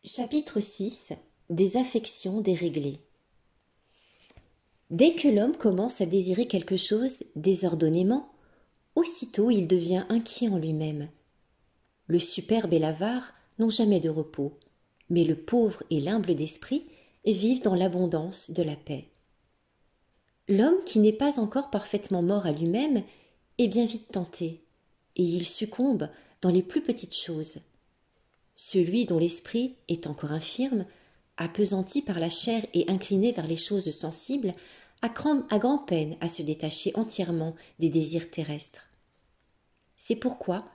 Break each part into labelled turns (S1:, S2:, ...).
S1: Chapitre 6. Des affections déréglées. Dès que l'homme commence à désirer quelque chose désordonnément, aussitôt il devient inquiet en lui-même. Le superbe et l'avare n'ont jamais de repos, mais le pauvre et l'humble d'esprit vivent dans l'abondance de la paix. L'homme qui n'est pas encore parfaitement mort à lui-même est bien vite tenté, et il succombe dans les plus petites choses. Celui dont l'esprit est encore infirme, appesanti par la chair et incliné vers les choses sensibles, a grand-peine à se détacher entièrement des désirs terrestres. C'est pourquoi,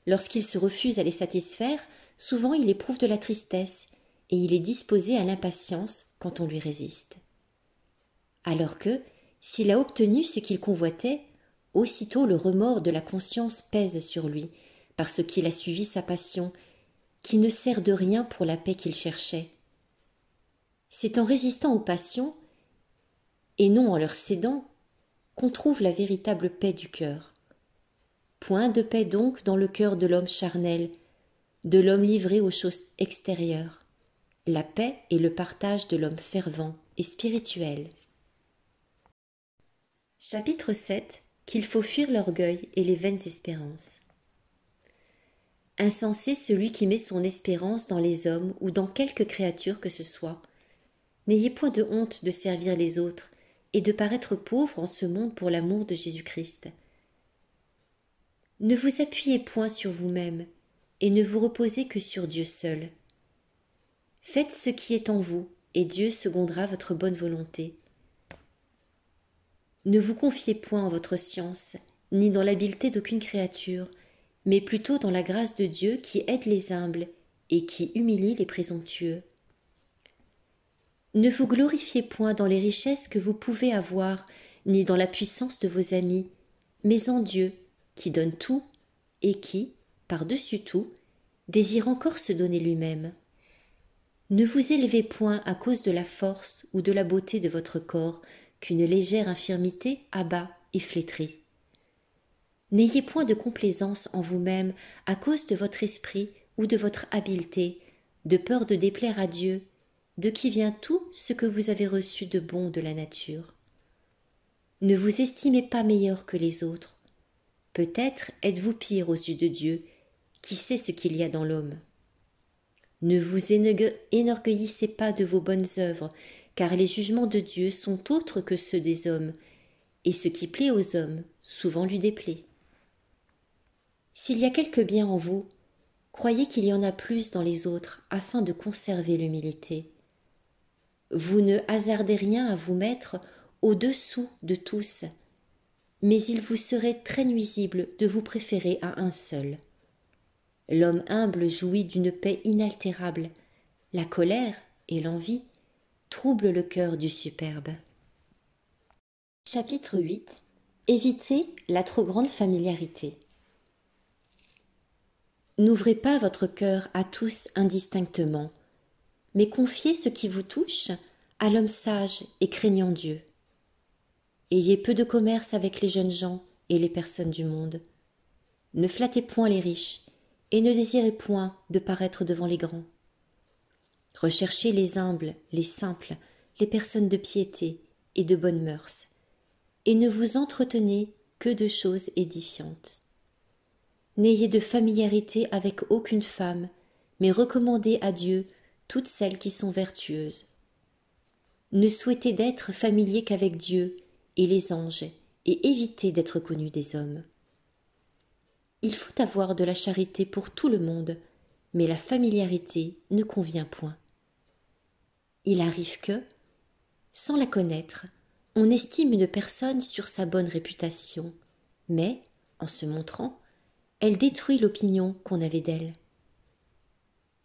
S1: lorsqu'il se refuse à les satisfaire, souvent il éprouve de la tristesse et il est disposé à l'impatience quand on lui résiste. Alors que, s'il a obtenu ce qu'il convoitait, aussitôt le remords de la conscience pèse sur lui, parce qu'il a suivi sa passion, qui ne sert de rien pour la paix qu'il cherchait. C'est en résistant aux passions, et non en leur cédant, qu'on trouve la véritable paix du cœur. Point de paix donc dans le cœur de l'homme charnel, de l'homme livré aux choses extérieures. La paix est le partage de l'homme fervent et spirituel. Chapitre 7. Qu'il faut fuir l'orgueil et les vaines espérances. Insensé celui qui met son espérance dans les hommes ou dans quelque créature que ce soit. N'ayez point de honte de servir les autres et de paraître pauvre en ce monde pour l'amour de Jésus-Christ. Ne vous appuyez point sur vous-même et ne vous reposez que sur Dieu seul. Faites ce qui est en vous et Dieu secondera votre bonne volonté. Ne vous confiez point en votre science, ni dans l'habileté d'aucune créature, mais plutôt dans la grâce de Dieu qui aide les humbles et qui humilie les présomptueux. Ne vous glorifiez point dans les richesses que vous pouvez avoir, ni dans la puissance de vos amis, mais en Dieu, qui donne tout, et qui, par-dessus tout, désire encore se donner lui-même. Ne vous élevez point à cause de la force ou de la beauté de votre corps, qu'une légère infirmité abat et flétrit. N'ayez point de complaisance en vous-même à cause de votre esprit ou de votre habileté, de peur de déplaire à Dieu, de qui vient tout ce que vous avez reçu de bon de la nature. Ne vous estimez pas meilleur que les autres. Peut-être êtes-vous pire aux yeux de Dieu, qui sait ce qu'il y a dans l'homme. Ne vous énorgueillissez pas de vos bonnes œuvres, car les jugements de Dieu sont autres que ceux des hommes, et ce qui plaît aux hommes souvent lui déplaît. S'il y a quelque bien en vous, croyez qu'il y en a plus dans les autres, afin de conserver l'humilité. Vous ne hasardez rien à vous mettre au-dessous de tous, mais il vous serait très nuisible de vous préférer à un seul. L'homme humble jouit d'une paix inaltérable. La colère et l'envie troublent le cœur du superbe. Chapitre 8. Évitez la trop grande familiarité. N'ouvrez pas votre cœur à tous indistinctement, mais confiez ce qui vous touche à l'homme sage et craignant Dieu. Ayez peu de commerce avec les jeunes gens et les personnes du monde. Ne flattez point les riches, et ne désirez point de paraître devant les grands. Recherchez les humbles, les simples, les personnes de piété et de bonnes mœurs, et ne vous entretenez que de choses édifiantes. N'ayez de familiarité avec aucune femme, mais recommandez à Dieu toutes celles qui sont vertueuses. Ne souhaitez d'être familier qu'avec Dieu et les anges, et évitez d'être connu des hommes. Il faut avoir de la charité pour tout le monde, mais la familiarité ne convient point. Il arrive que, sans la connaître, on estime une personne sur sa bonne réputation, mais, en se montrant, elle détruit l'opinion qu'on avait d'elle.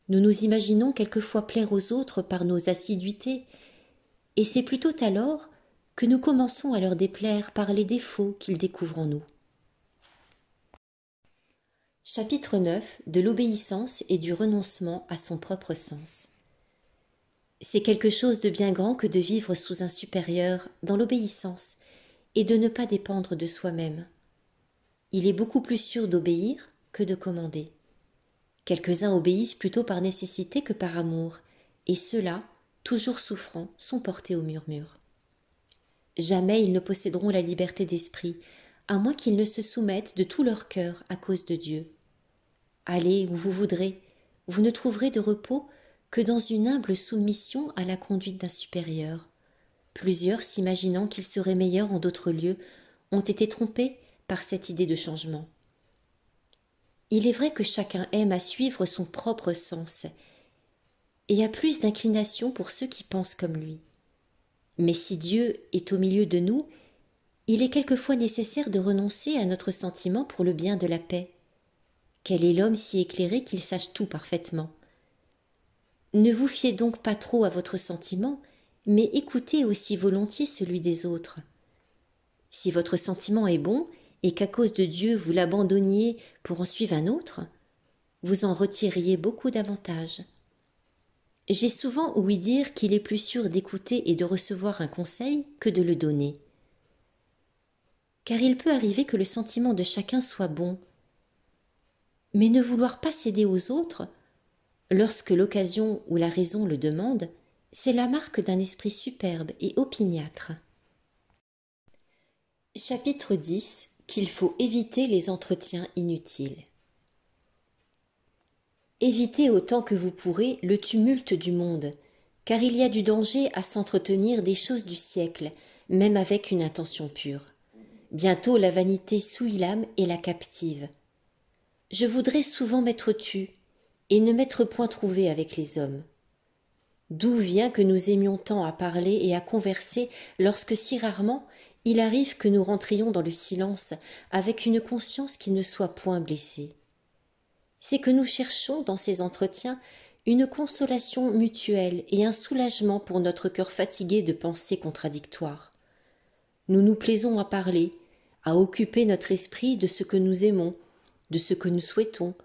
S1: Nous nous imaginons quelquefois plaire aux autres par nos assiduités, et c'est plutôt alors que nous commençons à leur déplaire par les défauts qu'ils découvrent en nous. Chapitre 9. De l'obéissance et du renoncement à son propre sens. C'est quelque chose de bien grand que de vivre sous un supérieur dans l'obéissance et de ne pas dépendre de soi-même. Il est beaucoup plus sûr d'obéir que de commander. Quelques-uns obéissent plutôt par nécessité que par amour, et ceux-là, toujours souffrants, sont portés au murmure. Jamais ils ne posséderont la liberté d'esprit, à moins qu'ils ne se soumettent de tout leur cœur à cause de Dieu. Allez où vous voudrez, vous ne trouverez de repos que dans une humble soumission à la conduite d'un supérieur. Plusieurs, s'imaginant qu'ils seraient meilleurs en d'autres lieux, ont été trompés par cette idée de changement. Il est vrai que chacun aime à suivre son propre sens et a plus d'inclination pour ceux qui pensent comme lui. Mais si Dieu est au milieu de nous, il est quelquefois nécessaire de renoncer à notre sentiment pour le bien de la paix. Quel est l'homme si éclairé qu'il sache tout parfaitement? Ne vous fiez donc pas trop à votre sentiment, mais écoutez aussi volontiers celui des autres. Si votre sentiment est bon, et qu'à cause de Dieu vous l'abandonniez pour en suivre un autre, vous en retiriez beaucoup d'avantages. J'ai souvent ouï dire qu'il est plus sûr d'écouter et de recevoir un conseil que de le donner. Car il peut arriver que le sentiment de chacun soit bon, mais ne vouloir pas céder aux autres, lorsque l'occasion ou la raison le demande, c'est la marque d'un esprit superbe et opiniâtre. Chapitre 10. Qu'il faut éviter les entretiens inutiles. Évitez autant que vous pourrez le tumulte du monde, car il y a du danger à s'entretenir des choses du siècle, même avec une intention pure. Bientôt la vanité souille l'âme et la captive. Je voudrais souvent m'être tue, et ne m'être point trouvée avec les hommes. D'où vient que nous aimions tant à parler et à converser lorsque si rarement il arrive que nous rentrions dans le silence avec une conscience qui ne soit point blessée? C'est que nous cherchons dans ces entretiens une consolation mutuelle et un soulagement pour notre cœur fatigué de pensées contradictoires. Nous nous plaisons à parler, à occuper notre esprit de ce que nous aimons, de ce que nous souhaitons,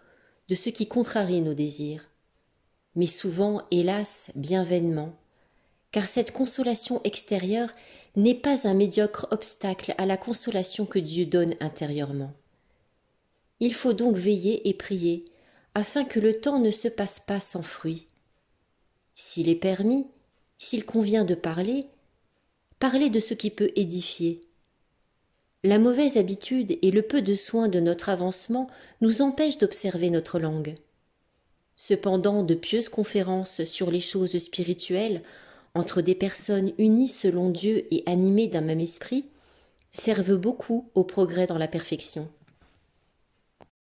S1: de ce qui contrarie nos désirs. Mais souvent, hélas, bien vainement, car cette consolation extérieure n'est pas un médiocre obstacle à la consolation que Dieu donne intérieurement. Il faut donc veiller et prier, afin que le temps ne se passe pas sans fruit. S'il est permis, s'il convient de parler, parlez de ce qui peut édifier. La mauvaise habitude et le peu de soin de notre avancement nous empêchent d'observer notre langue. Cependant, de pieuses conférences sur les choses spirituelles, entre des personnes unies selon Dieu et animées d'un même esprit, servent beaucoup au progrès dans la perfection.